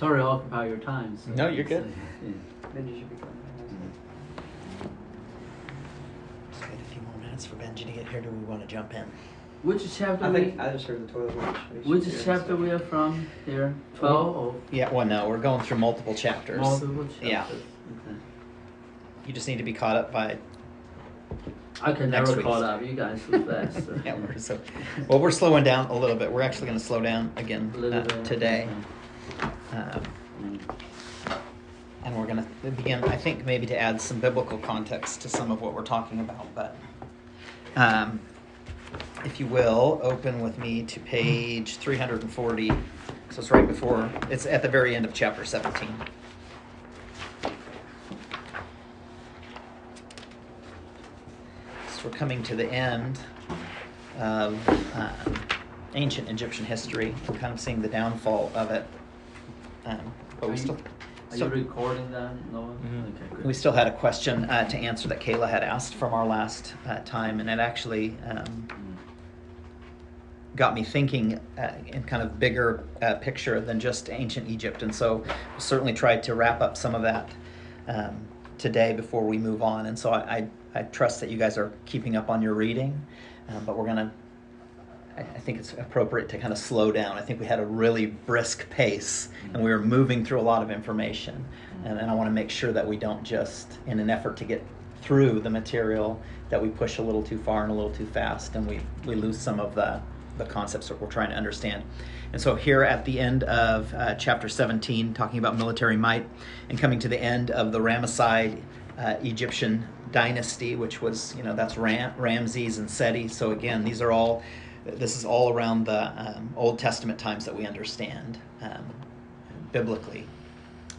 Sorry to occupy your time. So No, you're good. Benji should be coming. Just wait a few more minutes for Benji to get here. Do we want to jump in? Which chapter? I think I just heard the toilet wash. Which chapter we are from here? 12 or Yeah, well, no, we're going through multiple chapters. multiple chapters? Yeah. Okay. You just need to be caught up by. I can Next never week. call up. You guys so fast. So. Yeah, we're slowing down a little bit. We're actually going to slow down again A little bit. today. Mm. And we're going to begin, I think, maybe to add some biblical context to some of what we're talking about. But if you will, open with me to page 340. So it's right before, it's at the very end of chapter 17. So we're coming to the end of ancient Egyptian history. We're kind of seeing the downfall of it. But we still... Are you recording that? No? Mhm. Okay, good. We still had a question to answer that Kayla had asked from our last time, and it actually got me thinking in kind of bigger picture than just ancient Egypt. And so we certainly tried to wrap up some of that today before we move on. And so I trust that you guys are keeping up on your reading, but we're going to, I think it's appropriate to kind of slow down. I think we had a really brisk pace and we were moving through a lot of information. And I want to make sure that we don't just, in an effort to get through the material, that we push a little too far and a little too fast and we lose some of the concepts that we're trying to understand. And so here at the end of chapter 17, talking about military might and coming to the end of the Ramesside Egyptian dynasty, which was, that's Ramses and Seti. So again, this is all around the Old Testament times that we understand biblically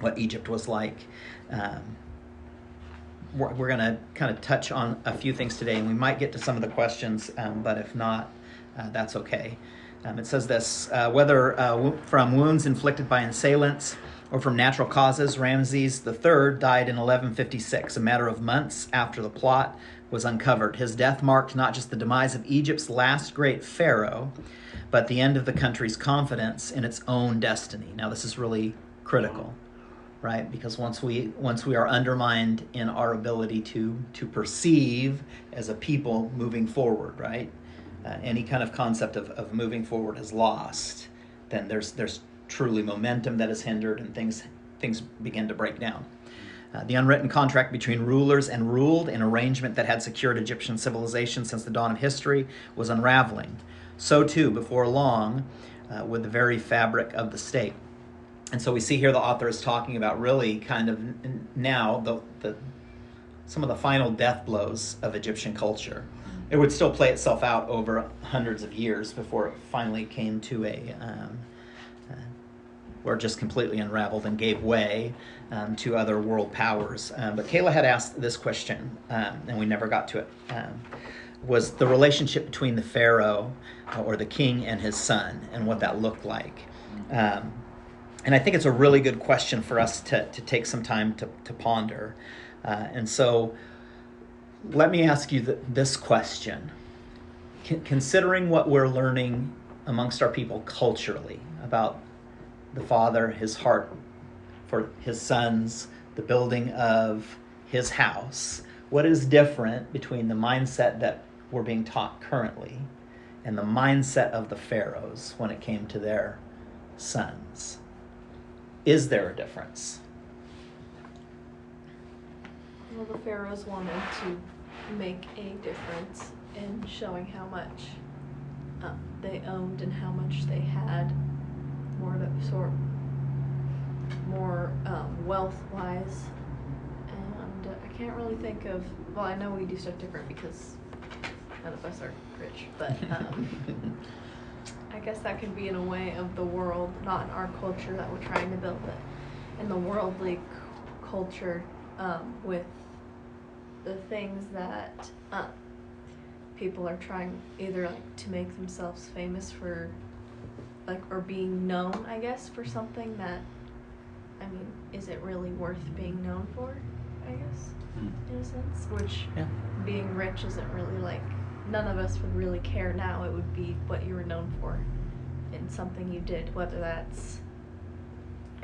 what Egypt was like. We're going to kind of touch on a few things today, and we might get to some of the questions, but if not, that's okay. It says this, whether from wounds inflicted by assailants or from natural causes, Ramses III died in 1156, a matter of months after the plot was uncovered. His death marked not just the demise of Egypt's last great pharaoh, but the end of the country's confidence in its own destiny. Now, this is really critical, right? Because once we are undermined in our ability to perceive as a people moving forward, right? Any kind of concept of moving forward is lost. Then there's truly momentum that is hindered, and things begin to break down. The unwritten contract between rulers and ruled, an arrangement that had secured Egyptian civilization since the dawn of history, was unraveling. So too, before long, with the very fabric of the state. And so we see here the author is talking about really kind of now some of the final death blows of Egyptian culture. It would still play itself out over hundreds of years before it finally came to where it just completely unraveled and gave way to other world powers. But Kayla had asked this question, and we never got to it, was the relationship between the pharaoh or the king and his son and what that looked like. And I think it's a really good question for us to take some time to ponder. And so let me ask you this question. Considering what we're learning amongst our people culturally about the father, his heart for his sons, the building of his house, what is different between the mindset that we're being taught currently and the mindset of the pharaohs when it came to their sons? Is there a difference? Well, the pharaohs wanted to make a difference in showing how much they owned and how much they had, more wealth-wise. And I can't really think of. Well, I know we do stuff different because none of us are rich, but I guess that could be in a way of the world, not in our culture that we're trying to build, but in the worldly culture, with the things that people are trying either to make themselves famous for, or being known, I guess, for something that, is it really worth being known for, I guess, in a sense? Which, being rich isn't really none of us would really care now. It would be what you were known for in something you did, whether that's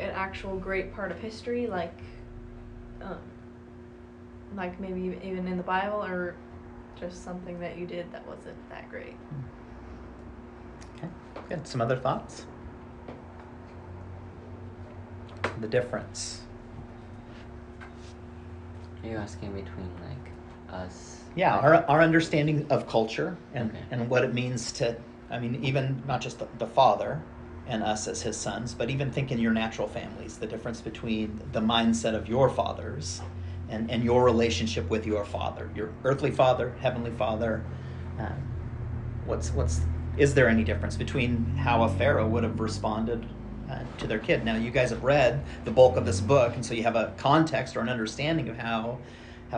an actual great part of history, like maybe even in the Bible, or just something that you did that wasn't that great? Okay, good. Some other thoughts? The difference. Are you asking between like us? Yeah, our understanding of culture and, Okay. and what it means to, I mean, even not just the father and us as his sons, but even think in your natural families, the difference between the mindset of your fathers and your relationship with your father, your earthly father, heavenly father. Is there any difference between how a pharaoh would have responded to their kid? Now, you guys have read the bulk of this book, and so you have a context or an understanding of how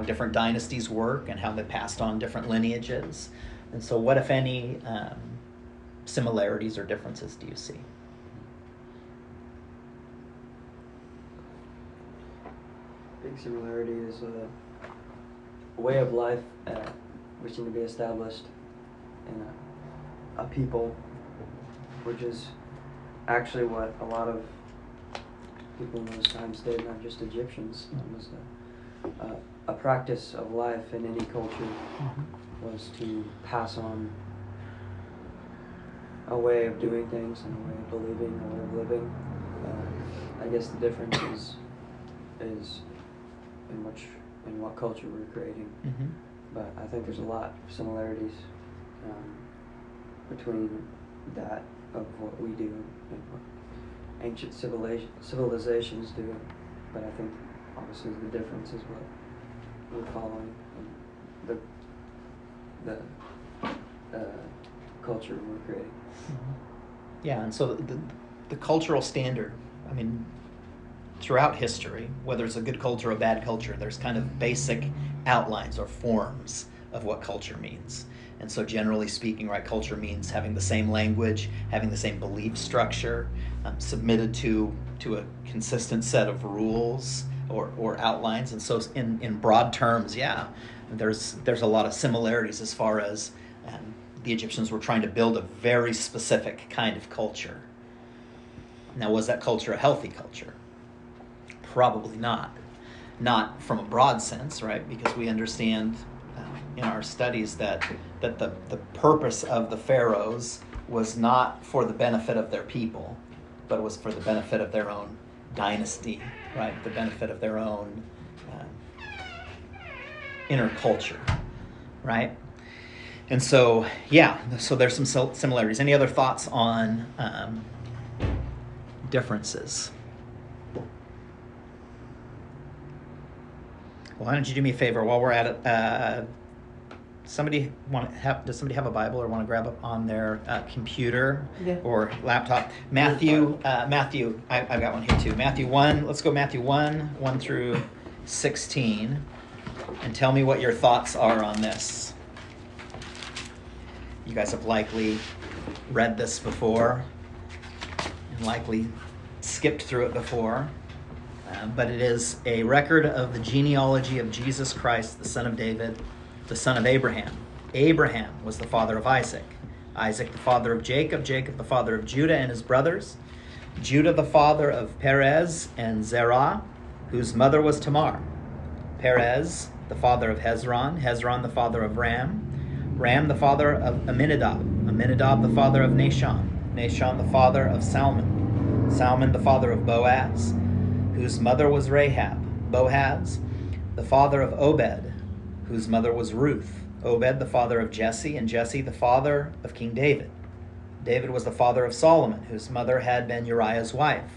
different dynasties work and how they passed on different lineages. And so what, if any, similarities or differences do you see? Big similarity is a way of life wishing to be established in a people, which is actually what a lot of people in those times did, not just Egyptians. It was a practice of life in any culture was to pass on a way of doing things and a way of believing, a way of living. I guess the difference is in what culture we're creating. Mm-hmm. But I think there's a lot of similarities between that of what we do and what ancient civilizations do. But I think obviously the difference is what we're following, and the culture we're creating. Yeah, and so the cultural standard, I mean, throughout history, whether it's a good culture or a bad culture, there's kind of basic outlines or forms of what culture means. And so generally speaking, right, culture means having the same language, having the same belief structure, submitted to a consistent set of rules or outlines. And so in broad terms, yeah, there's a lot of similarities as far as the Egyptians were trying to build a very specific kind of culture. Now, was that culture a healthy culture? Probably not. Not from a broad sense, right? Because we understand in our studies that the purpose of the pharaohs was not for the benefit of their people, but it was for the benefit of their own dynasty, right? The benefit of their own inner culture, right? And so, yeah, so there's some similarities. Any other thoughts on differences? Well, why don't you do me a favor while we're at it? Does somebody have a Bible or want to grab up on their computer or laptop? Matthew, I've got one here too. Matthew 1, let's go Matthew 1 through 16, and tell me what your thoughts are on this. You guys have likely read this before and likely skipped through it before. But it is a record of the genealogy of Jesus Christ, the son of David, the son of Abraham. Abraham was the father of Isaac. Isaac the father of Jacob. Jacob the father of Judah and his brothers. Judah the father of Perez and Zerah, whose mother was Tamar. Perez the father of Hezron. Hezron the father of Ram. Ram the father of Amminadab. Amminadab the father of Nahshon. Nahshon the father of Salmon. Salmon the father of Boaz, whose mother was Rahab. Boaz the father of Obed, whose mother was Ruth. Obed the father of Jesse, and Jesse the father of King David. David was the father of Solomon, whose mother had been Uriah's wife.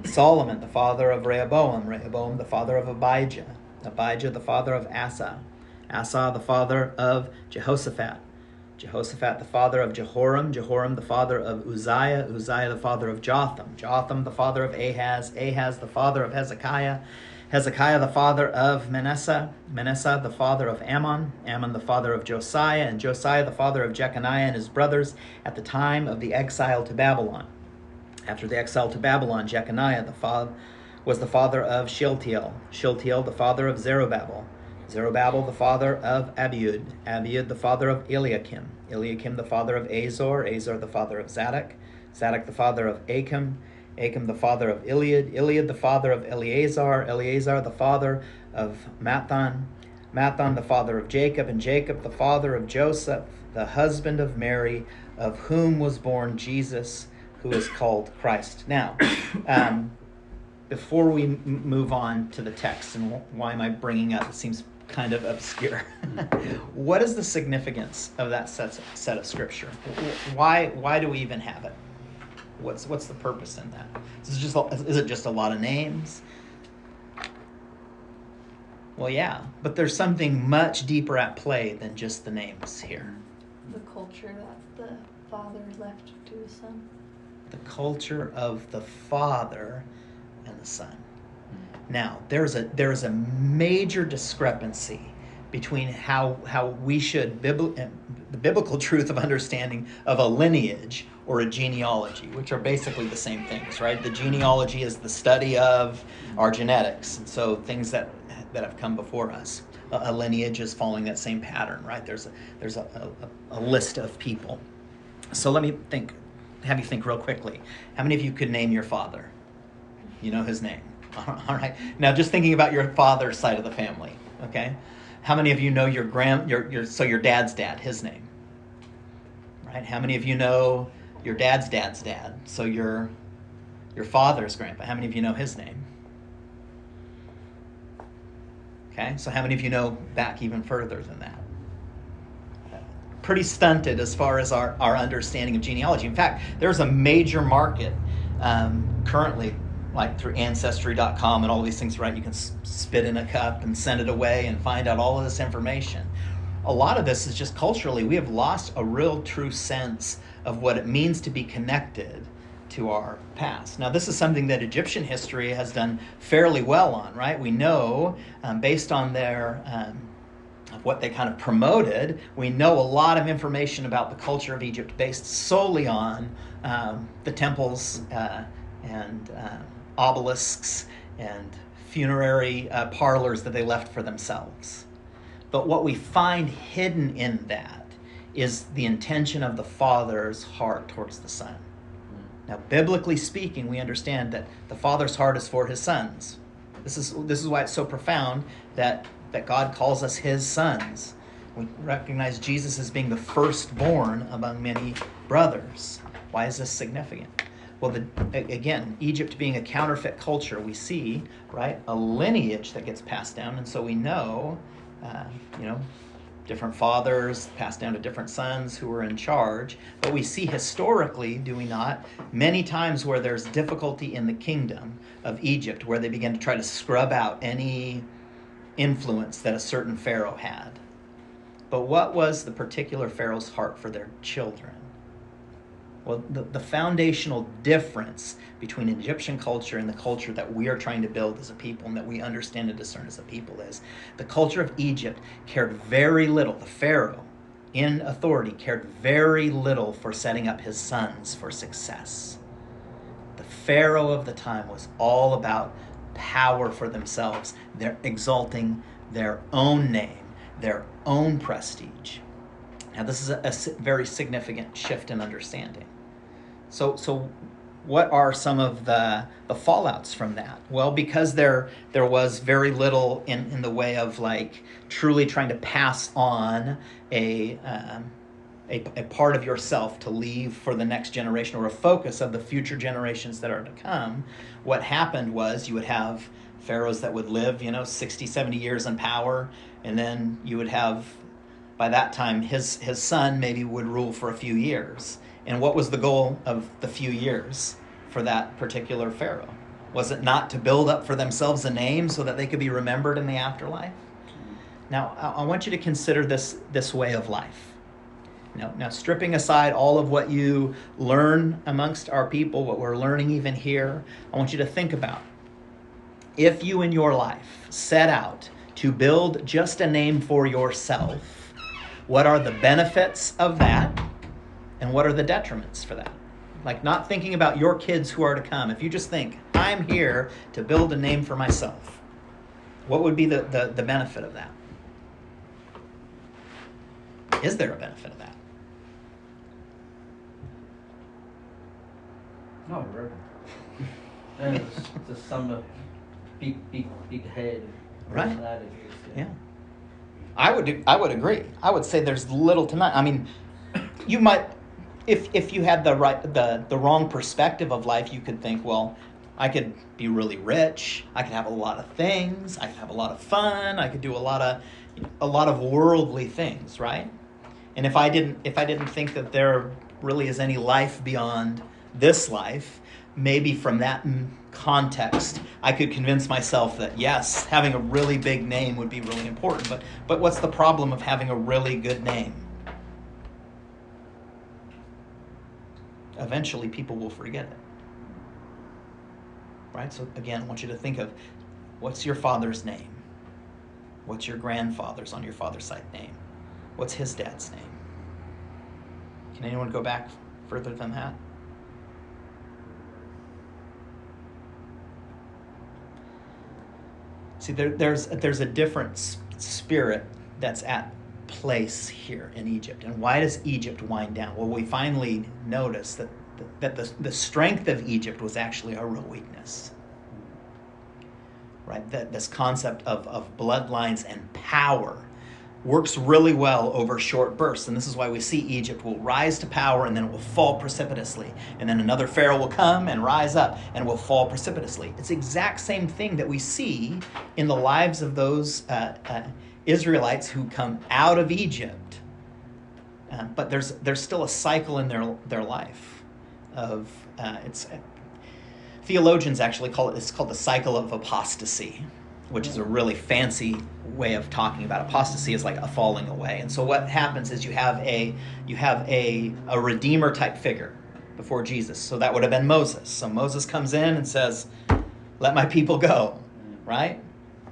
Solomon the father of Rehoboam. Rehoboam the father of Abijah. Abijah the father of Asa. Asa the father of Jehoshaphat. Jehoshaphat the father of Jehoram. Jehoram the father of Uzziah. Uzziah the father of Jotham. Jotham the father of Ahaz. Ahaz the father of Hezekiah. Hezekiah the father of Manasseh. Manasseh the father of Ammon. Ammon the father of Josiah. And Josiah the father of Jeconiah and his brothers at the time of the exile to Babylon. After the exile to Babylon, Jeconiah was the father of Shealtiel. Shealtiel the father of Zerubbabel. Zerubbabel the father of Abiud. Abiud the father of Eliakim. Eliakim the father of Azor. Azor the father of Zadok. Zadok the father of Achim. Achim the father of Eliud, Eliud the father of Eleazar, Eleazar the father of Matthan, Matthan the father of Jacob, and Jacob the father of Joseph, the husband of Mary, of whom was born Jesus, who is called Christ. Now, before we move on to the text, and why am I bringing up, it seems kind of obscure. What is the significance of that set of scripture? Why do we even have it? What's the purpose in that? Is it just a lot of names? Well, yeah, but there's something much deeper at play than just the names here. The culture that the father left to his son. The culture of the Father and the Son. Now, there's a major discrepancy between how we should the biblical truth of understanding of a lineage or a genealogy, which are basically the same things, right? The genealogy is the study of our genetics, and so things that have come before us. A lineage is following that same pattern, right? There's a list of people. So let me have you think real quickly. How many of you could name your father? You know his name. All right. Now, just thinking about your father's side of the family, okay? How many of you know your dad's dad, his name? Right? How many of you know your dad's dad? So your father's grandpa. How many of you know his name? Okay? So how many of you know back even further than that? Pretty stunted as far as our understanding of genealogy. In fact, there's a major market currently, like through Ancestry.com and all these things, right? You can spit in a cup and send it away and find out all of this information. A lot of this is just culturally, we have lost a real true sense of what it means to be connected to our past. Now, this is something that Egyptian history has done fairly well on, right? We know, based on their what they kind of promoted, we know a lot of information about the culture of Egypt based solely on the temples and obelisks and funerary parlors that they left for themselves. But what we find hidden in that is the intention of the Father's heart towards the Son. Now, biblically speaking, we understand that the Father's heart is for his sons. This is why it's so profound that God calls us his sons. We recognize Jesus as being the firstborn among many brothers. Why is this significant? Well, again, Egypt being a counterfeit culture, we see, right, a lineage that gets passed down, and so we know, different fathers passed down to different sons who were in charge. But we see historically, do we not, many times where there's difficulty in the kingdom of Egypt, where they begin to try to scrub out any influence that a certain pharaoh had. But what was the particular pharaoh's heart for their children? Well, the foundational difference between Egyptian culture and the culture that we are trying to build as a people and that we understand and discern as a people is the culture of Egypt cared very little. The pharaoh in authority cared very little for setting up his sons for success. The pharaoh of the time was all about power for themselves. They're exalting their own name, their own prestige. Now, this is a very significant shift in understanding. So what are some of the fallouts from that? Well, because there was very little in the way of like truly trying to pass on a part of yourself to leave for the next generation, or a focus of the future generations that are to come, what happened was you would have pharaohs that would live, 60, 70 years in power, and then you would have, by that time, his son maybe would rule for a few years. And what was the goal of the few years for that particular pharaoh? Was it not to build up for themselves a name so that they could be remembered in the afterlife? Now, I want you to consider this way of life. Now, stripping aside all of what you learn amongst our people, what we're learning even here, I want you to think about, if you in your life set out to build just a name for yourself, what are the benefits of that? And what are the detriments for that? Like, not thinking about your kids who are to come. If you just think, I'm here to build a name for myself, what would be the benefit of that? Is there a benefit of that? No, really. And just some big head. Right. personalities, Yeah. I would agree. I would say there's little to none. I mean, you might, if you had the wrong perspective of life, you could think, well, I could be really rich. I could have a lot of things. I could have a lot of fun. I could do a lot of worldly things, right? And if I didn't think that there really is any life beyond this life, maybe from that context, I could convince myself that yes, having a really big name would be really important. But what's the problem of having a really good name? Eventually, people will forget it. Right? So again, I want you to think of what's your father's name? What's your grandfather's on your father's side name? What's his dad's name? Can anyone go back further than that? See, there's a different spirit that's at place here in Egypt. And why does Egypt wind down? Well, we finally notice that the strength of Egypt was actually a real weakness. Right? That this concept of bloodlines and power works really well over short bursts. And this is why we see Egypt will rise to power and then it will fall precipitously. And then another pharaoh will come and rise up and will fall precipitously. It's the exact same thing that we see in the lives of those Israelites who come out of Egypt. But there's still a cycle in their life of theologians actually call it's called the cycle of apostasy, which is a really fancy way of talking about apostasy is like a falling away. And so what happens is you have a redeemer type figure before Jesus. So that would have been Moses. So Moses comes in and says, "Let my people go," right?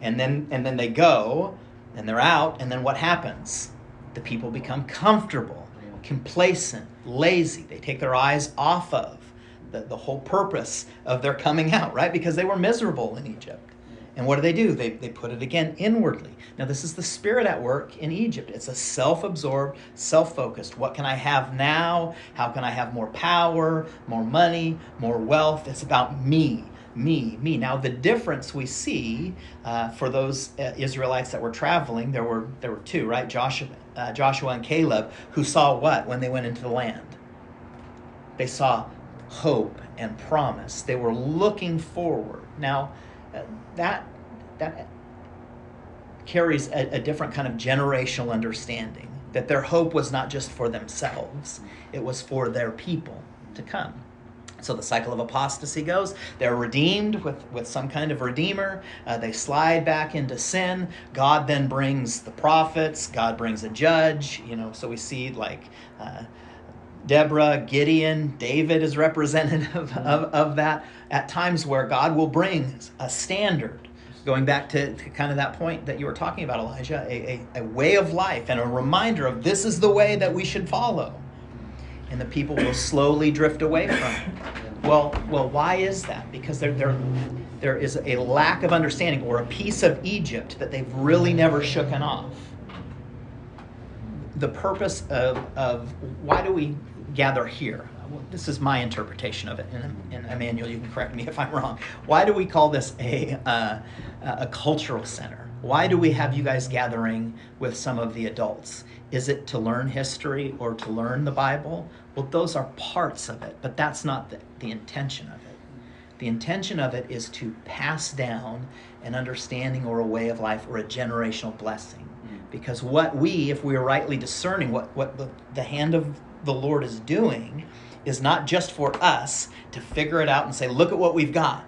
And then they go and they're out, and then what happens? The people become comfortable, complacent, lazy. They take their eyes off of the whole purpose of their coming out, right? Because they were miserable in Egypt. And what do? They put it again inwardly. Now, this is the spirit at work in Egypt. It's a self-absorbed, self-focused. What can I have now? How can I have more power, more money, more wealth? It's about me. Now, the difference we see for those Israelites that were traveling, there were two, right? Joshua and Caleb, who saw what when they went into the land? They saw hope and promise. They were looking forward. Now, that carries a different kind of generational understanding, that their hope was not just for themselves, it was for their people to come. So the cycle of apostasy goes. They're redeemed with some kind of redeemer. They slide back into sin. God then brings the prophets. God brings a judge. So we see like Deborah, Gideon, David is representative of that. At times where God will bring a standard, going back to kind of that point that you were talking about, Elijah, a way of life and a reminder of this is the way that we should follow. And the people will slowly drift away from it. Well, why is that? Because there is a lack of understanding or a piece of Egypt that they've really never shooken off. The purpose of why do we gather here? This is my interpretation of it, and Emmanuel, you can correct me if I'm wrong. Why do we call this a cultural center? Why do we have you guys gathering with some of the adults? Is it to learn history or to learn the Bible? Well, those are parts of it, but that's not the intention of it. The intention of it is to pass down an understanding or a way of life or a generational blessing. Because if we are rightly discerning what the hand of the Lord is doing, is not just for us to figure it out and say, look at what we've got.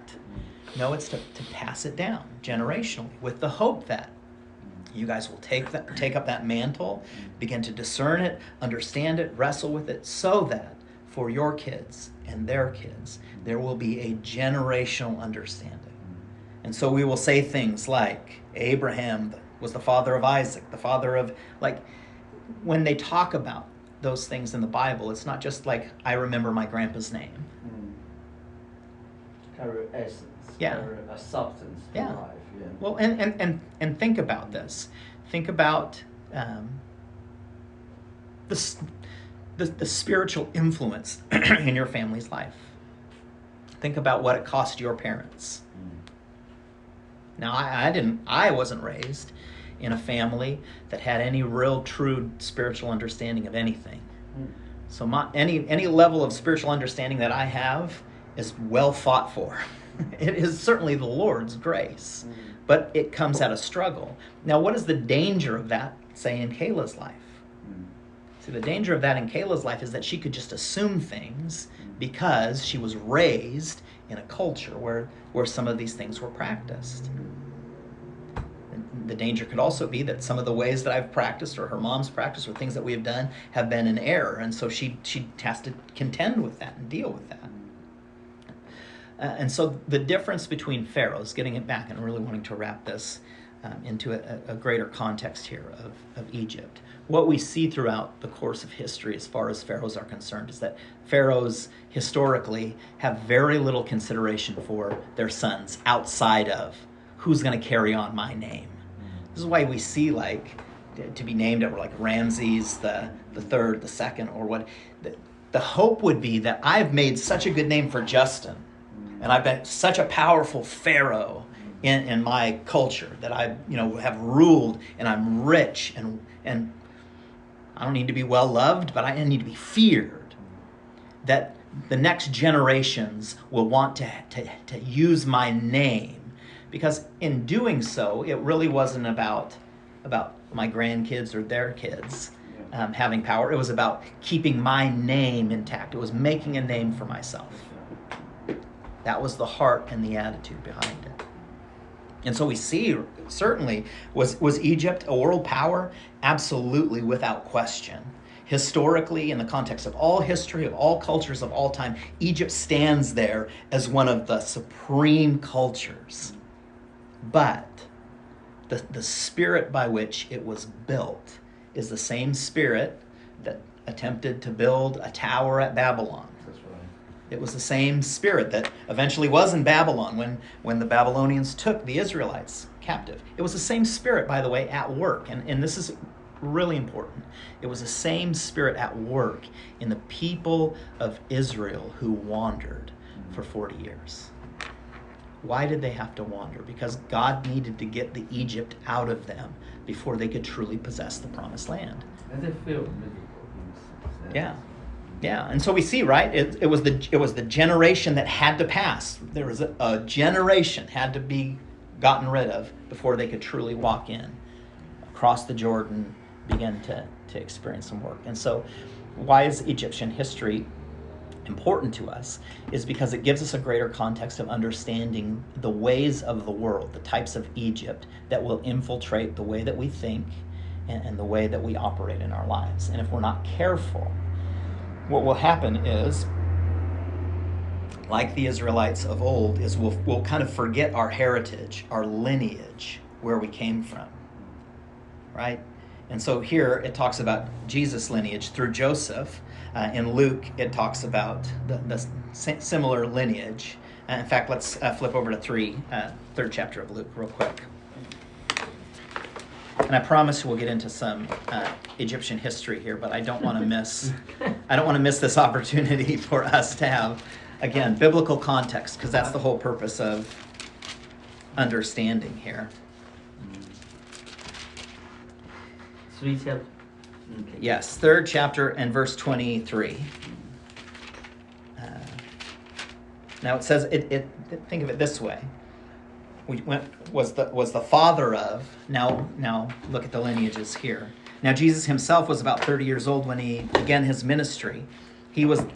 No, it's to pass it down generationally with the hope that you guys will take up that mantle, begin to discern it, understand it, wrestle with it, so that for your kids and their kids, there will be a generational understanding. And so we will say things like Abraham was the father of Isaac, the father of, like, when they talk about those things in the Bible, it's not just like, I remember my grandpa's name. Carry essence. Yeah. Carry a substance to Yeah. life. Yeah. Well, and think about this. Think about the spiritual influence in your family's life. Think about what it cost your parents. Now, I wasn't raised in a family that had any real true spiritual understanding of anything. So any level of spiritual understanding that I have is well fought for. It is certainly the Lord's grace, but it comes at a struggle. Now, what is the danger of that, say, in Kayla's life? See, the danger of that in Kayla's life is that she could just assume things because she was raised in a culture where some of these things were practiced. The danger could also be that some of the ways that I've practiced or her mom's practiced or things that we have done have been in error, and so she has to contend with that and deal with that. And so the difference between pharaohs, getting it back and really wanting to wrap this into a greater context here of Egypt, what we see throughout the course of history as far as pharaohs are concerned is that pharaohs historically have very little consideration for their sons outside of who's going to carry on my name. This is why we see, like, to be named after, like, Ramses the third, the second, or what. The hope would be that I've made such a good name for Justin, and I've been such a powerful pharaoh in my culture that I, have ruled, and I'm rich, and I don't need to be well loved, but I need to be feared. That the next generations will want to use my name. Because in doing so, it really wasn't about my grandkids or their kids having power. It was about keeping my name intact. It was making a name for myself. That was the heart and the attitude behind it. And so we see, certainly, was Egypt a world power? Absolutely, without question. Historically, in the context of all history, of all cultures of all time, Egypt stands there as one of the supreme cultures. But the spirit by which it was built is the same spirit that attempted to build a tower at Babylon. That's right. It was the same spirit that eventually was in Babylon when the Babylonians took the Israelites captive. It was the same spirit, by the way, at work. And this is really important. It was the same spirit at work in the people of Israel who wandered for 40 years. Why did they have to wander? Because God needed to get the Egypt out of them before they could truly possess the promised land. And they feel miserable. Yeah. And so we see, right? It was the generation that had to pass. There was a generation had to be gotten rid of before they could truly walk in, across the Jordan, begin to experience some work. And so why is Egyptian history important to us is because it gives us a greater context of understanding the ways of the world, the types of Egypt that will infiltrate the way that we think and the way that we operate in our lives. And if we're not careful, what will happen is, like the Israelites of old, is we'll kind of forget our heritage, our lineage, where we came from, right? And so here it talks about Jesus' lineage through Joseph. In Luke, it talks about the similar lineage. In fact, let's flip over to third chapter of Luke real quick. And I promise we'll get into some Egyptian history here, but I don't want to miss this opportunity for us to have, again, biblical context, because that's the whole purpose of understanding here. 3 chapter. Okay. Yes, 3rd chapter and verse 23. Now it says, think of it this way. Was the father of, now look at the lineages here. Now Jesus himself was about 30 years old when he began his ministry. He was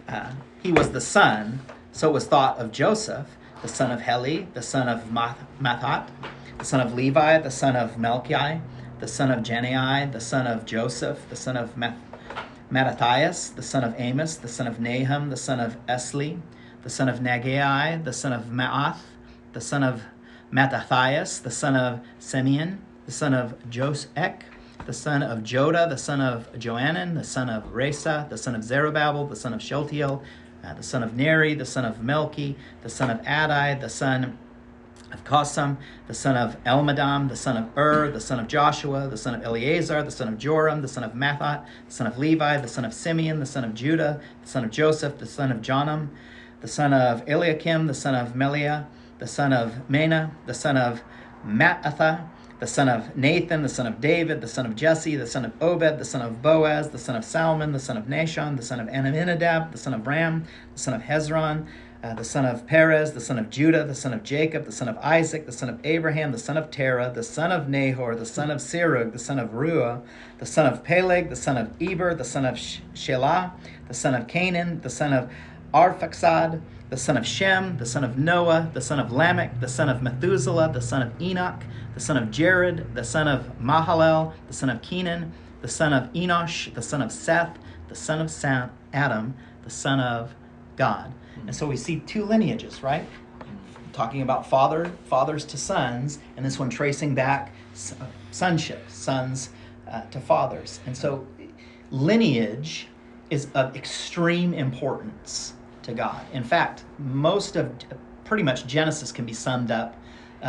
the son, so it was thought, of Joseph, the son of Heli, the son of Mathat, the son of Levi, the son of Melchi, the son of Jenai, the son of Joseph, the son of Mattathias, the son of Amos, the son of Nahum, the son of Esli, the son of Nagai, the son of Maath, the son of Mattathias, the son of Simeon, the son of Josek, the son of Joda, the son of Joanan, the son of Resa, the son of Zerubbabel, the son of Shealtiel, the son of Neri, the son of Melchi, the son of Adai, the son of Kosam, the son of Elmadam, the son of the son of Joshua, the son of Eleazar, the son of Joram, the son of Mathat, the son of Levi, the son of Simeon, the son of Judah, the son of Joseph, the son of Jonam, the son of Eliakim, the son of Meliah, the son of Mena, the son of Mattatha, the son of Nathan, the son of David, the son of Jesse, the son of Obed, the son of Boaz, the son of Salmon, the son of Nashon, the son of Amminadab, the son of Ram, the son of Hezron, the son of Perez, the son of Judah, the son of Jacob, the son of Isaac, the son of Abraham, the son of Terah, the son of Nahor, the son of Serug, the son of Ruah, the son of Peleg, the son of Eber, the son of Shelah, the son of Canaan, the son of Arphaxad, the son of Shem, the son of Noah, the son of Lamech, the son of Methuselah, the son of Enoch, the son of Jared, the son of Mahalalel, the son of Kenan, the son of Enosh, the son of Seth, the son of Adam, the son of God. And so we see two lineages, right? Talking about fathers to sons, and this one tracing back sonship, sons to fathers. And so lineage is of extreme importance to God. In fact, pretty much Genesis can be summed up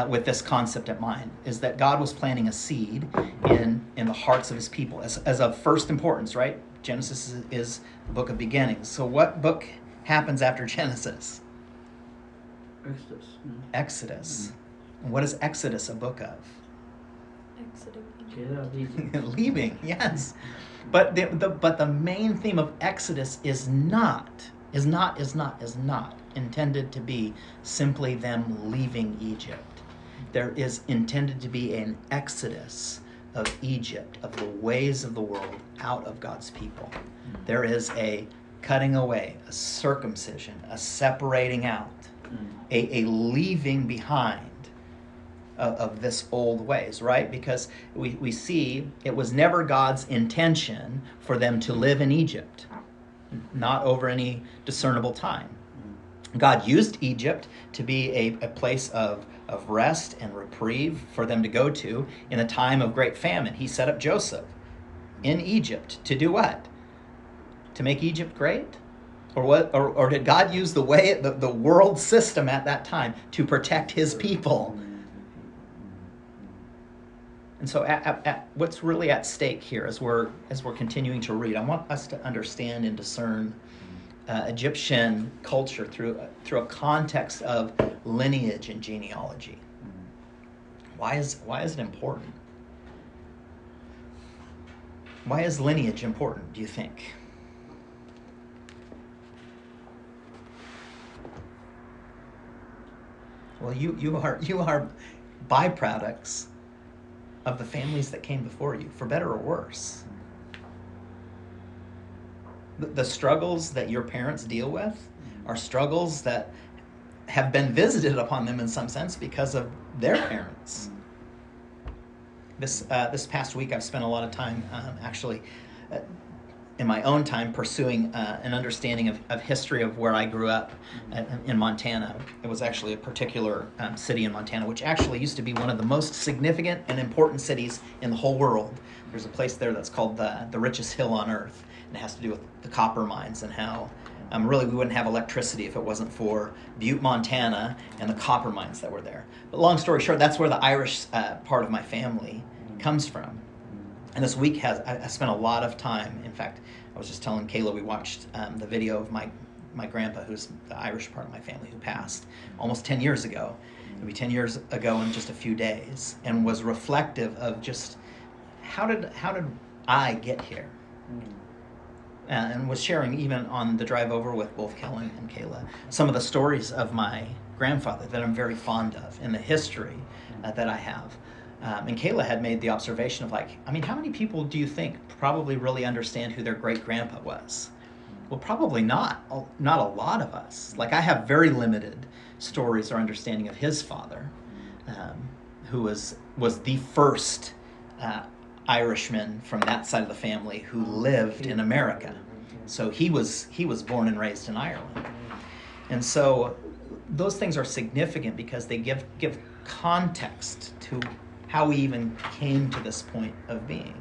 with this concept in mind, is that God was planting a seed in the hearts of his people as of first importance, right? Genesis is the book of beginnings. So what book happens after Genesis? Exodus. Exodus. And what is Exodus a book of? Exodus. Get out of Egypt. Leaving, yes. But the main theme of Exodus is not intended to be simply them leaving Egypt. There is intended to be an exodus of Egypt, of the ways of the world, out of God's people. There is a cutting away, a circumcision, a separating out, a leaving behind of this old ways, right? Because we see it was never God's intention for them to live in Egypt, not over any discernible time. God used Egypt to be a place of rest and reprieve for them to go to in a time of great famine. He set up Joseph in Egypt to do what? To make Egypt great? Or what? Or did God use the world system at that time to protect his people? And so what's really at stake here as we're continuing to read, I want us to understand and discern Egyptian culture through a context of lineage and genealogy. Why is it important? Why is lineage important, do you think? Well, you are byproducts of the families that came before you, for better or worse. The struggles that your parents deal with are struggles that have been visited upon them in some sense because of their parents. This past week, I've spent a lot of time in my own time pursuing an understanding of history of where I grew up in Montana. It was actually a particular city in Montana, which actually used to be one of the most significant and important cities in the whole world. There's a place there that's called the richest hill on earth, and it has to do with the copper mines and how really we wouldn't have electricity if it wasn't for Butte, Montana, and the copper mines that were there. But long story short, that's where the Irish part of my family comes from. And this week I spent a lot of time. In fact, I was just telling Kayla, we watched the video of my grandpa, who's the Irish part of my family, who passed almost 10 years ago. It'll be 10 years ago in just a few days, and was reflective of just how did I get here? And was sharing even on the drive over with both Kellen and Kayla some of the stories of my grandfather that I'm very fond of and the history that I have. And Kayla had made the observation of how many people do you think probably really understand who their great-grandpa was? Well, probably not a lot of us. I have very limited stories or understanding of his father, who was the first Irishman from that side of the family who lived in America. So he was born and raised in Ireland. And so those things are significant because they give context to how we even came to this point of being.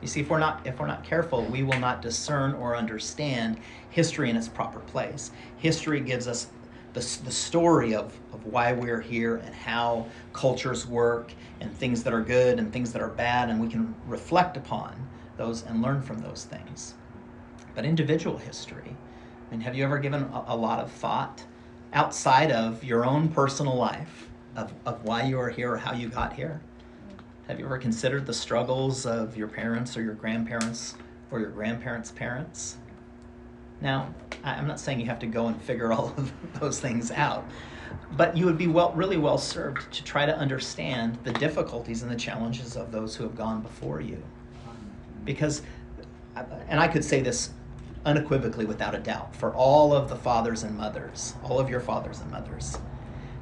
You see, if we're not careful, we will not discern or understand history in its proper place. History gives us the story of why we're here and how cultures work and things that are good and things that are bad, and we can reflect upon those and learn from those things. But individual history I mean, have you ever given a lot of thought outside of your own personal life of why you are here or how you got here? Have you ever considered the struggles of your parents or your grandparents or your grandparents' parents? Now, I'm not saying you have to go and figure all of those things out, but you would be really well served to try to understand the difficulties and the challenges of those who have gone before you. Because, and I could say this unequivocally without a doubt, for all of the fathers and mothers, all of your fathers and mothers,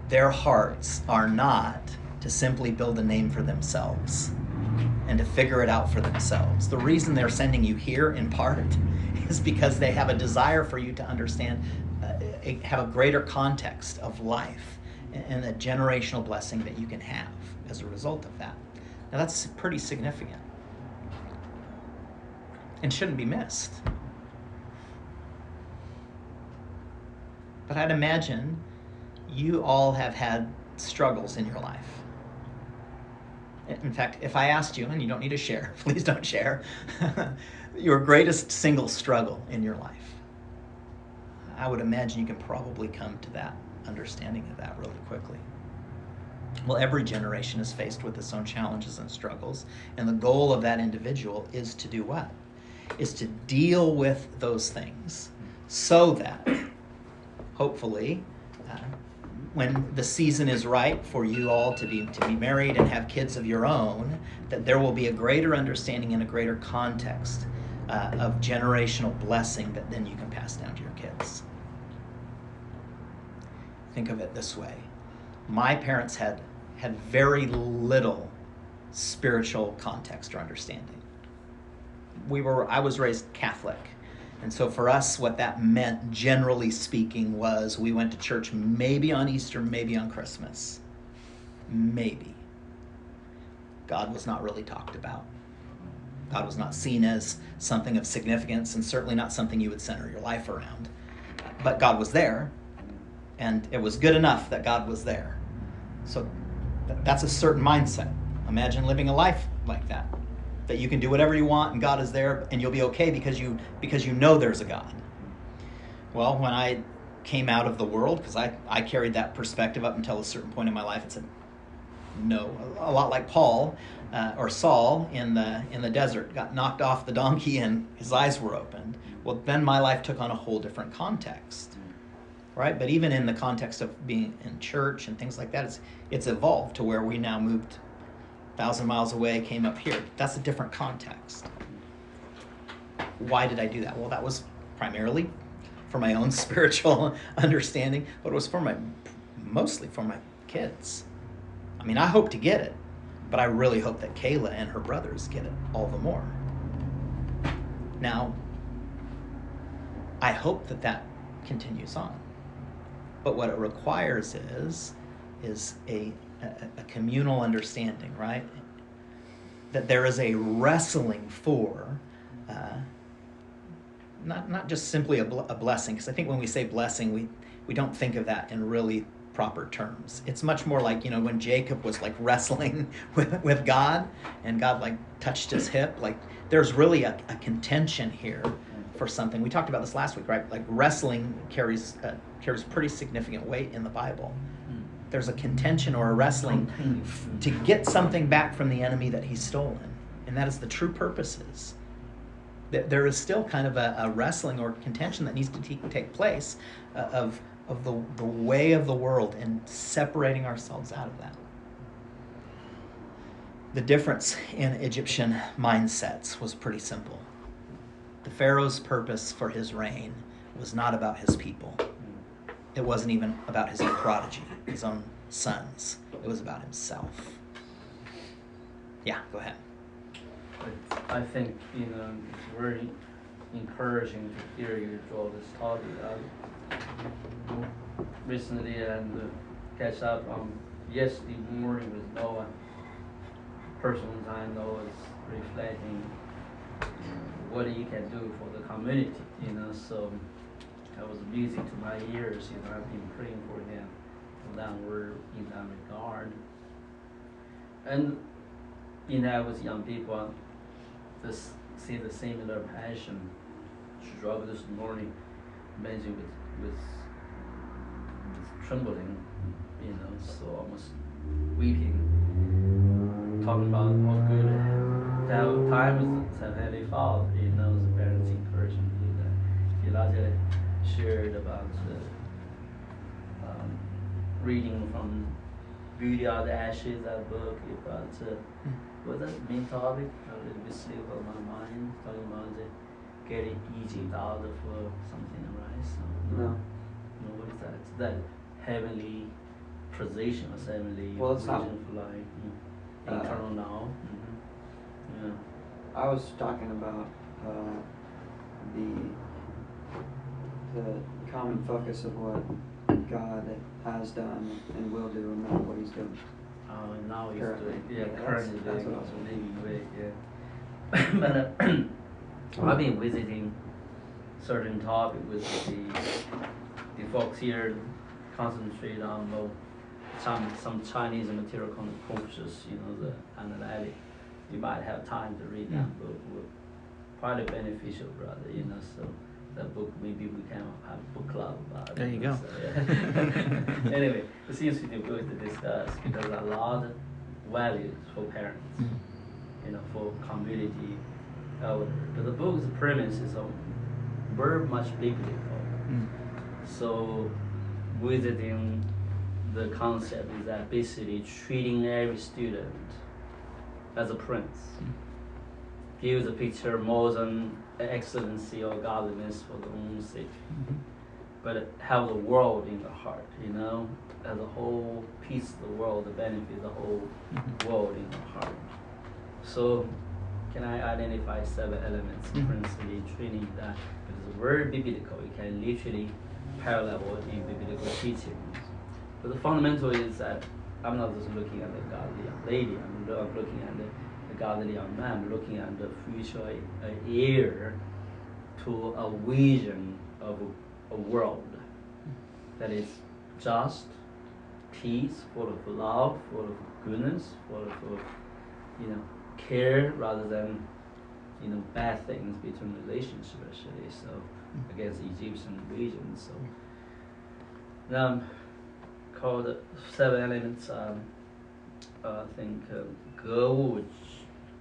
their hearts are not to simply build a name for themselves and to figure it out for themselves. The reason they're sending you here, in part, is because they have a desire for you to understand, have a greater context of life and a generational blessing that you can have as a result of that. Now that's pretty significant and shouldn't be missed. But I'd imagine you all have had struggles in your life. In fact, if I asked you, and you don't need to share, please don't share, your greatest single struggle in your life, I would imagine you can probably come to that understanding of that really quickly. Well, every generation is faced with its own challenges and struggles, and the goal of that individual is to do what? Is to deal with those things so that, hopefully, when the season is right for you all to be married and have kids of your own, that there will be a greater understanding and a greater context of generational blessing that then you can pass down to your kids. Think of it this way. My parents had very little spiritual context or understanding. I was raised Catholic. And so for us, what that meant, generally speaking, was we went to church maybe on Easter, maybe on Christmas. Maybe. God was not really talked about. God was not seen as something of significance, and certainly not something you would center your life around. But God was there, and it was good enough that God was there. So that's a certain mindset. Imagine living a life like that. That you can do whatever you want and God is there and you'll be okay because you know there's a God. Well, when I came out of the world, because I carried that perspective up until a certain point in my life and said, no, a lot like Paul or Saul in the desert, got knocked off the donkey and his eyes were opened. Well, then my life took on a whole different context, right? But even in the context of being in church and things like that, it's evolved to where we now moved 1,000 miles away, came up here. That's a different context. Why did I do that? Well, that was primarily for my own spiritual understanding, but it was mostly for my kids. I mean, I hope to get it, but I really hope that Kayla and her brothers get it all the more. Now, I hope that continues on. But what it requires is a communal understanding, right? That there is a wrestling for not just simply a blessing, because I think when we say blessing, we don't think of that in really proper terms. It's much more like, when Jacob was like wrestling with God and God like touched his hip, like there's really a contention here for something. We talked about this last week, right? Like wrestling carries pretty significant weight in the Bible. There's a contention or a wrestling to get something back from the enemy that he's stolen. And that is the true purposes. There is still kind of a wrestling or contention that needs to take place of the way of the world and separating ourselves out of that. The difference in Egyptian mindsets was pretty simple. The Pharaoh's purpose for his reign was not about his people. It wasn't even about his own prodigy, his own sons. It was about himself. Yeah, go ahead. I think it's very encouraging to hear you draw this topic. Recently and catch up on yesterday morning with Noah. Person I know is reflecting what he can do for the community. So I was busy to my ears. I've been praying for him in that regard. And with young people, see the similar passion. Struggle this morning mentioned with trembling, so almost weeping, talking about how good to have time with the Heavenly Father, the parents encouraging you that Elijah shared about reading from Beauty Out of the Ashes, that book about what's that main topic? A little bit slip of my mind, talking about getting Egypt out of something, right? So No. what is that? It's that heavenly position or heavenly Well, it's not- vision for life, internal now. Yeah. I was talking about the common focus of what God has done and will do, and not what He's doing. Now he's Currently. doing, Yeah, that's currently what I doing, was so saying. maybe wait, but I've been visiting certain topic with the folks here, concentrate on some Chinese material cultures, the analytic. You might have time to read that book. Will probably beneficial, brother. So that book maybe we can have a book club about it. There you go. So, yeah. Anyway, it seems to be good to discuss because a lot of values for parents, for community elder. But the book's premise is very much biblical. So within the concept is that basically treating every student as a prince. Gives a picture more than excellency or godliness for the own sake, but have the world in the heart, as a whole piece of the world, the benefit the whole world in the heart. So can I identify 7 elements principally treating that? It's very biblical. You can literally parallel in biblical teachings. But the fundamental is that I'm not just looking at the godly young lady, I'm looking at the godly young man, looking at the future heir to a vision of a world that is just, peace, full of love, full of goodness, full of care rather than bad things between relationships, especially. So against Egyptian vision. So now called 7 elements. I think 格物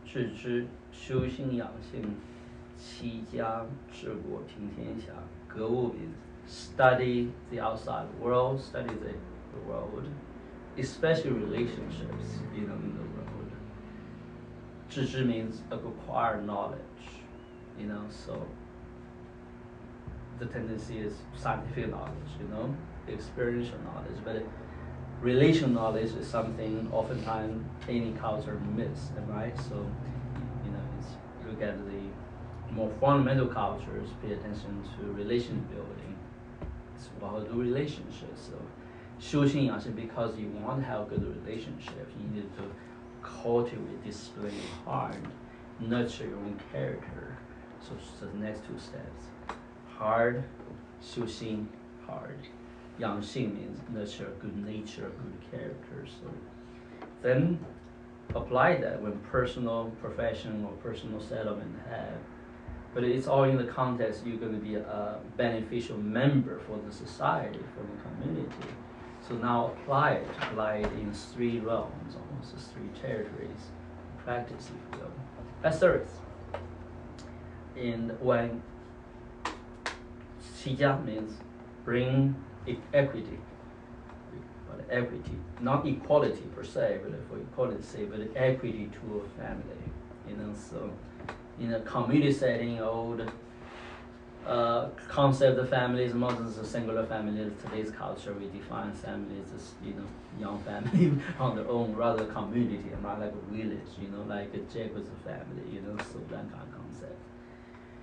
致知、修心养性、齐家治国平天下。格物 means study the outside world, study the world, especially relationships, in the world. 致知 means acquire knowledge, so the tendency is scientific knowledge, experiential knowledge, but relational knowledge is something oftentimes any culture miss, right? So, it's look at the more fundamental cultures, pay attention to relation building. It's what do relationships. So, 修心养性 because you want to have good relationships, you need to cultivate, display your heart, nurture your own character. So the next 2 steps. Hard, 修心, hard. 养性 means nurture good nature, good character. So then apply that when personal, professional, or personal settlement have. But it's all in the context you're going to be a beneficial member for the society, for the community. So now apply it in 3 realms, almost 3 territories, practice if you will. That's service. And when 齐家 means bring equity, but equity, not equality per se, but for equality's sake, but equity to a family. So in a community setting, old concept of family is more than a singular family. Today's culture, we define families as young family on their own, rather community, and not like a village, like a Jacob's family, so that kind of concept.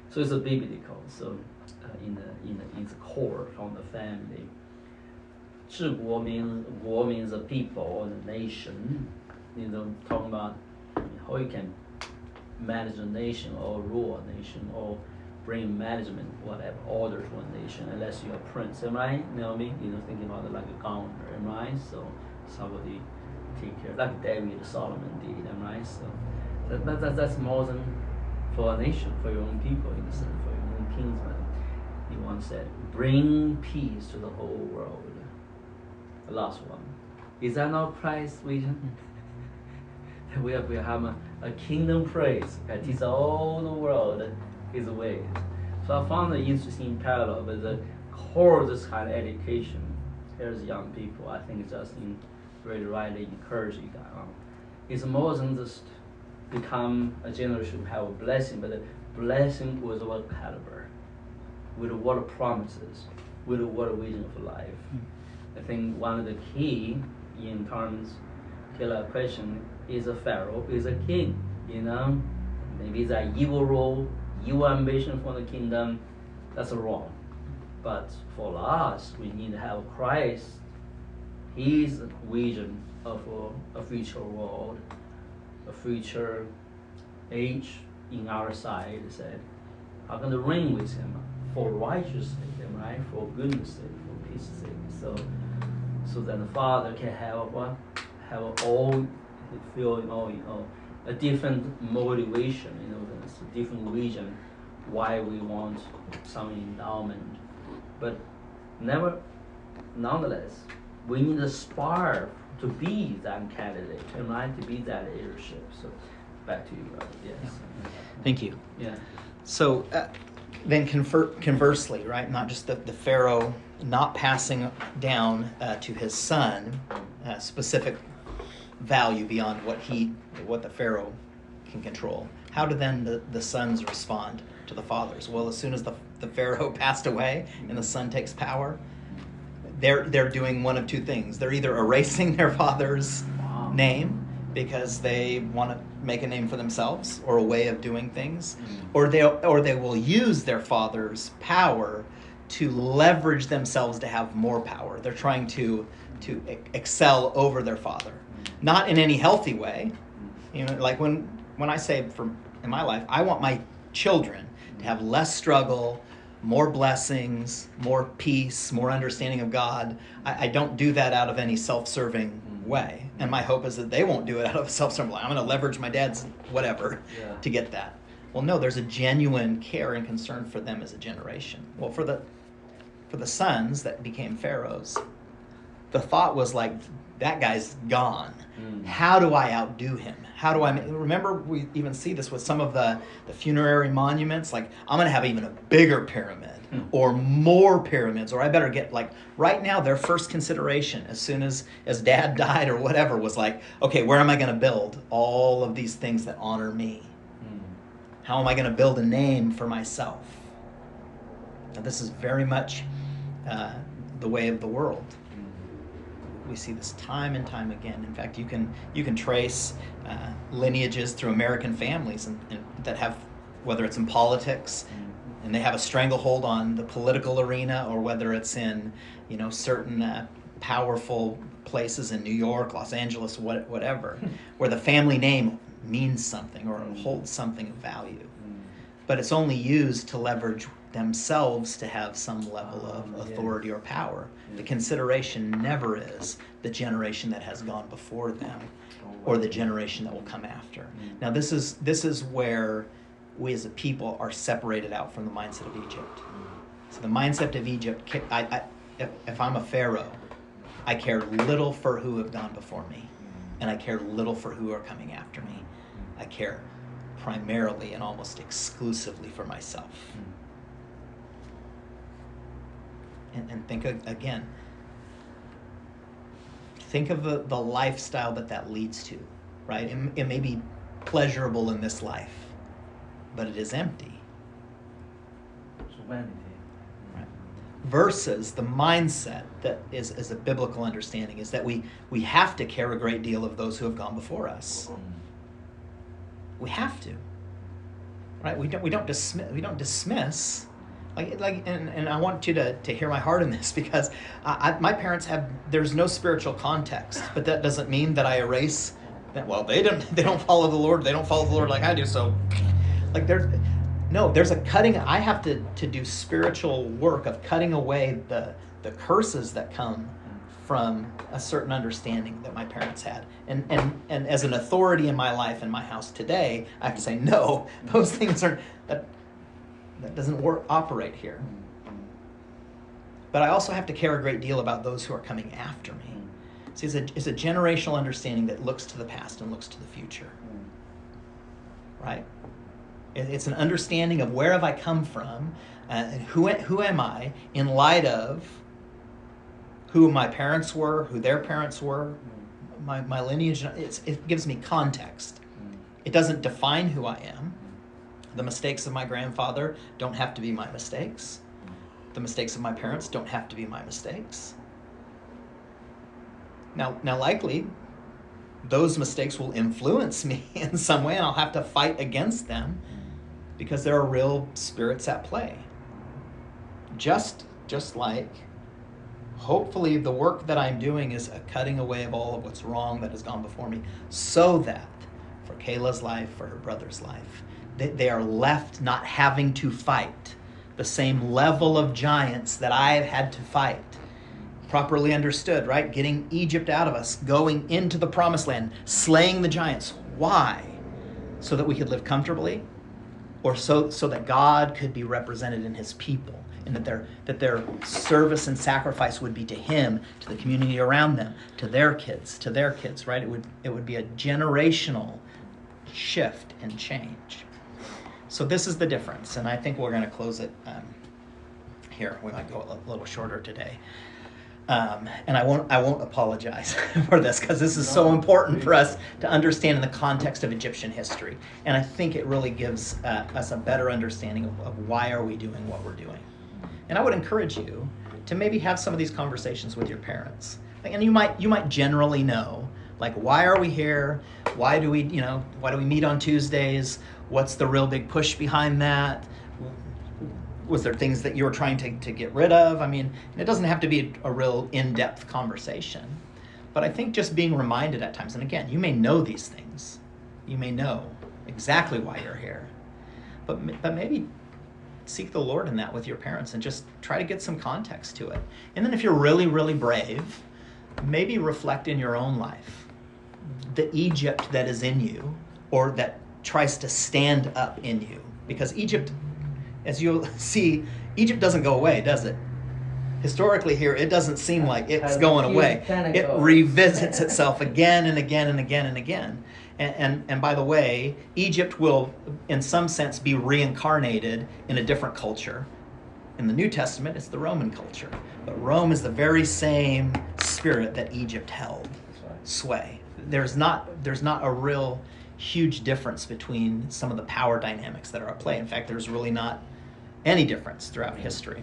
So it's a biblical. So in the core from the family. 治国 means a people or the nation. Talking about how you can manage a nation or rule a nation or bring management, whatever, order to a nation, unless you're a prince, am I? Thinking about it like a governor, am I? So somebody take care, like David, Solomon did, am I? So that's more than for a nation, for your own people, in a sense, for your own kinsmen. You want John said, bring peace to the whole world. The last one. Is that not Christ's vision? We have a kingdom praise that teaches all the world his ways. So I found an interesting parallel with the core of this kind of education. Here's young people. I think Justin really rightly encouraged you guys. It's more than just become a generation who have a blessing, but a blessing with what caliber, with what promises, with what vision of life. I think one of the key in terms killer question is a pharaoh, is a king, you know? Maybe it's an evil role, evil ambition for the kingdom, that's wrong. But for us, we need to have Christ, his vision of a future world, a future age in our side, said, how can to reign with him for righteousness sake, right? For goodness sake, for peace sake. So that the Father can have all feeling, a different motivation, there's a different reason why we want some endowment. But nonetheless, we need to aspire to be that candidate, right? To be that leadership. So back to you, brother. Yes. Thank you. Yeah. So then conversely, right, not just the Pharaoh not passing down to his son specific value beyond what the Pharaoh can control. How do then the sons respond to the fathers? Well, as soon as the Pharaoh passed away and the son takes power, they're doing one of two things. They're either erasing their father's name because they want to make a name for themselves or a way of doing things, or they will use their father's power to leverage themselves to have more power. They're trying to excel over their father, not in any healthy way. Like when I say in my life, I want my children to have less struggle, more blessings, more peace, more understanding of God. I don't do that out of any self-serving way. And my hope is that they won't do it out of a self-serving way. I'm going to leverage my dad's whatever to get that. Well, no, there's a genuine care and concern for them as a generation. Well, for the sons that became pharaohs, the thought was like, that guy's gone. How do I outdo him? How do I remember we even see this with some of the funerary monuments, like I'm going to have even a bigger pyramid or more pyramids, or I better get, like, right now their first consideration as soon as dad died or whatever was like, okay, where am I going to build all of these things that honor me? How am I going to build a name for myself? Now, this is very much the way of the world. We see this time and time again. In fact, you can trace lineages through American families and that have, whether it's in politics, and they have a stranglehold on the political arena, or whether it's in certain powerful places in New York, Los Angeles, whatever, where the family name means something or holds something of value. But it's only used to leverage themselves to have some level of authority or power. The consideration never is the generation that has gone before them or the generation that will come after. Now this is where we as a people are separated out from the mindset of Egypt. So the mindset of Egypt, if I'm a pharaoh, I care little for who have gone before me, and I care little for who are coming after me. I care primarily and almost exclusively for myself. And think again, think of the lifestyle that leads to, right? It may be pleasurable in this life, but it is empty. It's vanity. Right? Versus the mindset that is a biblical understanding is that we have to care a great deal of those who have gone before us. We have to, right? We don't dismiss. And I want you to hear my heart in this, because my parents there's no spiritual context, but that doesn't mean that I erase that. Well, they don't follow the Lord. They don't follow the Lord like I do. So, like there's a cutting. I have to do spiritual work of cutting away the curses that come from a certain understanding that my parents had. And as an authority in my life, in my house today, I have to say, no, those things that doesn't operate here. but I also have to care a great deal about those who are coming after me. See, it's a generational understanding that looks to the past and looks to the future, right? It's an understanding of where have I come from, and who am I in light of who my parents were, who their parents were, my lineage. It gives me context. It doesn't define who I am. The mistakes of my grandfather don't have to be my mistakes. The mistakes of my parents don't have to be my mistakes. Now likely, those mistakes will influence me in some way, and I'll have to fight against them because there are real spirits at play. Just like, hopefully the work that I'm doing is a cutting away of all of what's wrong that has gone before me, so that for Kayla's life, for her brother's life, they are left not having to fight the same level of giants that I have had to fight. Properly understood, right? Getting Egypt out of us, going into the promised land, slaying the giants. Why? So that we could live comfortably, or so that God could be represented in his people, and that their service and sacrifice would be to him, to the community around them, to their kids, right? It would be a generational shift and change. So this is the difference, and I think we're going to close it here. We might go a little shorter today. And I won't apologize for this, because this is so important for us to understand in the context of Egyptian history. And I think it really gives us a better understanding of why are we doing what we're doing. And I would encourage you to maybe have some of these conversations with your parents. And you might generally know, like, why are we here? Why do we meet on Tuesdays? What's the real big push behind that? Was there things that you were trying to get rid of? I mean, it doesn't have to be a real in-depth conversation. But I think just being reminded at times, and again, you may know these things. You may know exactly why you're here. But maybe seek the Lord in that with your parents and just try to get some context to it. And then if you're really, really brave, maybe reflect in your own life the Egypt that is in you, or that tries to stand up in you. Because Egypt, as you'll see, Egypt doesn't go away, does it? Historically here, it doesn't seem like it's going away. It revisits itself again and again and again and again. And by the way, Egypt will, in some sense, be reincarnated in a different culture. In the New Testament, it's the Roman culture. But Rome is the very same spirit that Egypt held sway. There's not a real huge difference between some of the power dynamics that are at play. In fact, there's really not any difference throughout history.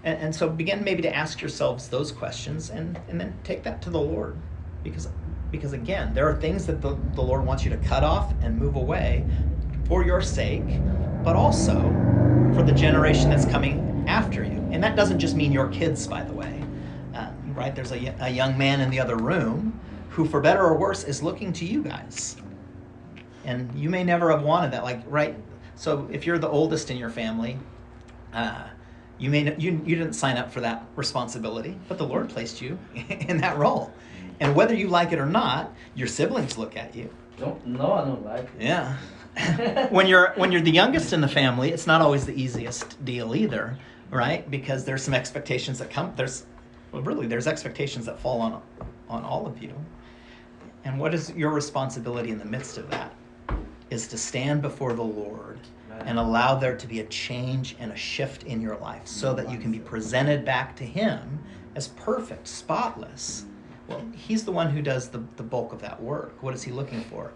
And so begin maybe to ask yourselves those questions, and then take that to the Lord. Because again, there are things that the Lord wants you to cut off and move away for your sake, but also for the generation that's coming after you. And that doesn't just mean your kids, by the way. Right? There's a young man in the other room who, for better or worse, is looking to you guys. And you may never have wanted that, right? So if you're the oldest in your family, you didn't sign up for that responsibility, but the Lord placed you in that role. And whether you like it or not, your siblings look at you. No, I don't like it. Yeah. When you're the youngest in the family, it's not always the easiest deal either, right? Because there's some expectations that come. There's expectations that fall on all of you. And what is your responsibility in the midst of that? Is to stand before the Lord and allow there to be a change and a shift in your life, so that you can be presented back to him as perfect, spotless. Well, he's the one who does the bulk of that work. What is he looking for?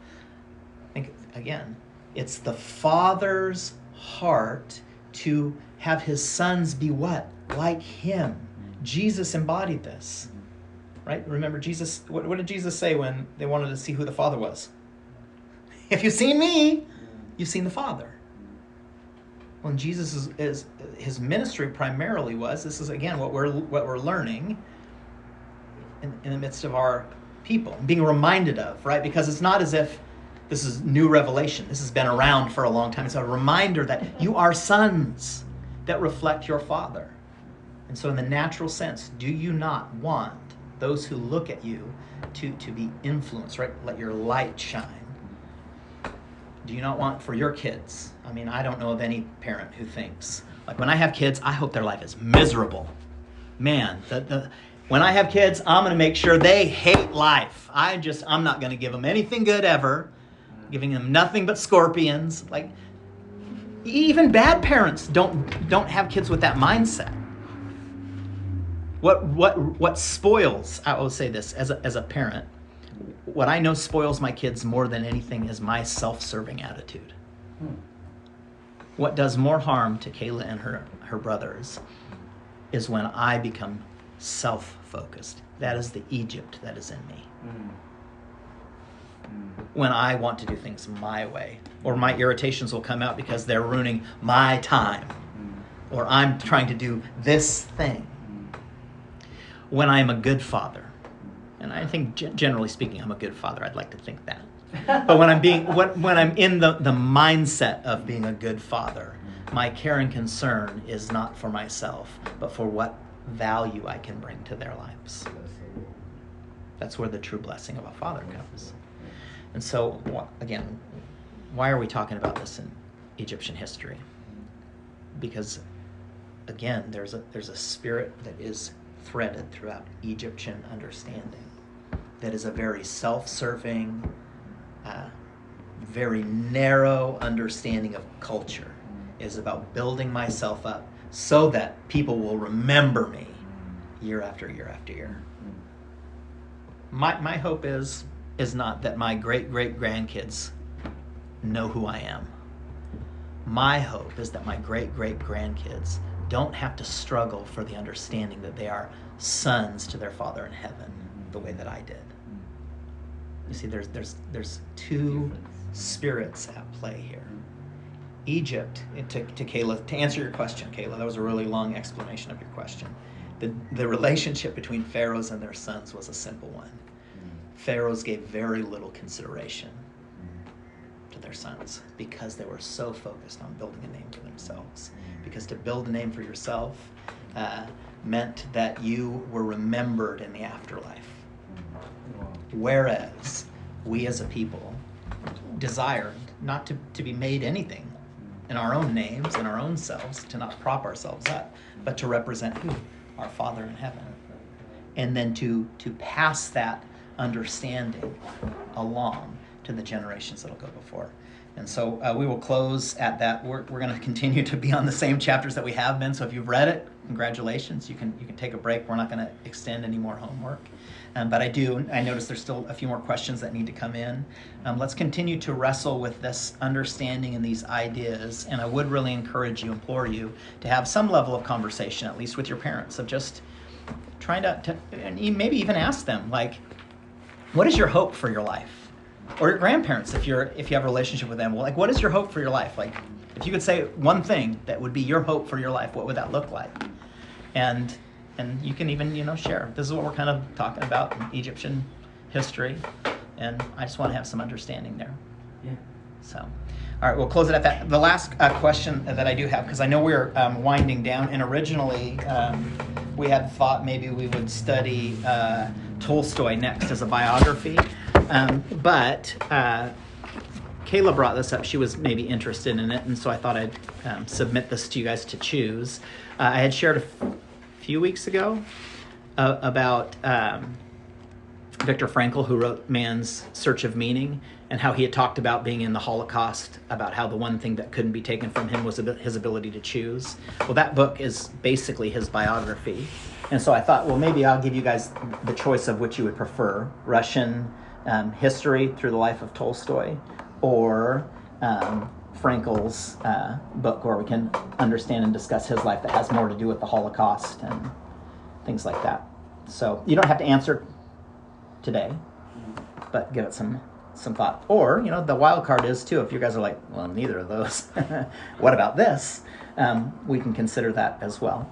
I think, again, it's the Father's heart to have his sons be what? Like him. Jesus embodied this, right? Remember, Jesus, what did Jesus say when they wanted to see who the Father was? If you've seen me, you've seen the Father. Well, Jesus is his ministry primarily was, this is again what we're learning in the midst of our people, being reminded of, right? Because it's not as if this is new revelation. This has been around for a long time. It's a reminder that you are sons that reflect your Father. And so in the natural sense, do you not want those who look at you to be influenced, right? Let your light shine. Do you not want for your kids? I mean, I don't know of any parent who thinks, like, when I have kids, I hope their life is miserable. man, when I have kids, I'm going to make sure they hate life. I'm not going to give them anything good ever, giving them nothing but scorpions. Like, even bad parents don't have kids with that mindset. What spoils, I will say this, as a parent, what I know spoils my kids more than anything is my self-serving attitude. What does more harm to Kayla and her brothers is when I become self-focused. That is the Egypt that is in me. When I want to do things my way, or my irritations will come out because they're ruining my time, or I'm trying to do this thing. When I'm a good father, and I think generally speaking, I'm a good father. I'd like to think that. But when I'm in the mindset of being a good father, my care and concern is not for myself, but for what value I can bring to their lives. That's where the true blessing of a father comes. And so, again, why are we talking about this in Egyptian history? Because, again, there's a spirit that is threaded throughout Egyptian understanding that is a very self-serving, very narrow understanding of culture. It is about building myself up so that people will remember me year after year after year. My hope is not that my great-great-grandkids know who I am. My hope is that my great-great-grandkids don't have to struggle for the understanding that they are sons to their Father in heaven the way that I did. You see, there's two spirits at play here. Egypt, to Kayla, to answer your question, Kayla, that was a really long explanation of your question. The relationship between pharaohs and their sons was a simple one. Pharaohs gave very little consideration to their sons because they were so focused on building a name for themselves. Because to build a name for yourself meant that you were remembered in the afterlife. Whereas we as a people desired not to be made anything in our own names, in our own selves, to not prop ourselves up, but to represent who? Our Father in heaven. And then to pass that understanding along to the generations that'll go before. And so we will close at that. We're going to continue to be on the same chapters that we have been. So if you've read it, congratulations. You can take a break. We're not going to extend any more homework. But I notice there's still a few more questions that need to come in. Let's continue to wrestle with this understanding and these ideas. And I would really implore you to have some level of conversation, at least with your parents, of just trying to and maybe even ask them, like, what is your hope for your life? Or your grandparents, if you have a relationship with them, well, like, what is your hope for your life? Like, if you could say one thing that would be your hope for your life, what would that look like? And you can even, share. This is what we're kind of talking about in Egyptian history, and I just want to have some understanding there. Yeah. So, all right, we'll close it at that. The last question that I do have, because I know we're winding down, and originally we had thought maybe we would study Tolstoy next as a biography. But Kayla brought this up. She was maybe interested in it, and so I thought I'd submit this to you guys to choose. I had shared a few weeks ago about Viktor Frankl, who wrote Man's Search of Meaning, and how he had talked about being in the Holocaust, about how the one thing that couldn't be taken from him was his ability to choose. Well, that book is basically his biography. And so I thought, well, maybe I'll give you guys the choice of which you would prefer: Russian history through the life of Tolstoy, or Frankl's book where we can understand and discuss his life that has more to do with the Holocaust and things like that. So you don't have to answer today, but give it some thought. Or, the wild card is too, if you guys are like, well, neither of those, what about this? We can consider that as well.